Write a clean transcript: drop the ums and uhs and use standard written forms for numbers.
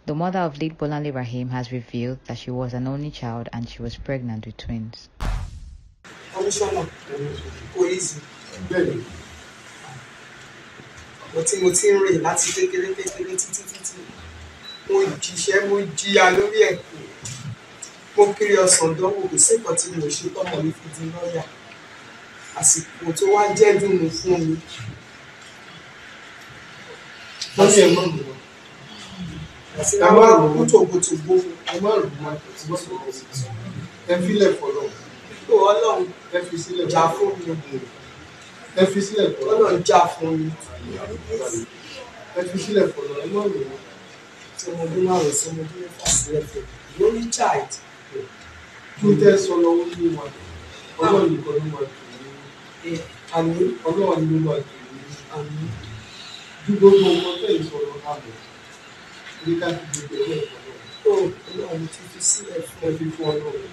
The mother of late Bolanle Raheem has revealed that she was an only child and she was pregnant with twins. Commissioner, easy. Mo ti ń rìn láti kékeré títí. Mo jíṣẹ́, mo jìyà lórí ẹ̀. Mo kiri ọ̀sán dánwò, kò sí nǹkan tí mo ṣe tọ́mọ mi fi di lọ́ọ̀yà. Àsìkò tó wá jẹ́ dùnnú fún mi. Wọ́n ṣe mọ́ mi lọ. Ẹ má rò ó tògbótògbó. Ẹ má rò ó ẹ fílẹ̀ fọlọ́. Ó Ọlọ́run ẹ fi sílẹ̀ jà fún mi. Ẹ fi sílẹ̀ fọlọ́. Ọlọ́run jà fún mi. Ẹ fi sílẹ̀ fọlọ́. Ẹ má rò ó. Tí ọmọdún márùn-ún sí ọmọdún mẹ́fà sílẹ̀ fún mi. Lórí child. Kí n tẹ́ sọ lọ́wọ́ ní wa. Ọlọ́run nìkan ló máa dùn mí. Àmín. Ọlọ́run ló máa dùn mí. Àmín. Ju gbogbo ọmọ tẹ́ ìsọ̀rọ̀ àbọ̀. Ní ká fi gbogbo ẹgbẹ́ ìfọ̀lọ́. Ó Ọlọ́run ti fi sílẹ̀ fún ẹ fi fún Ọlọ́run.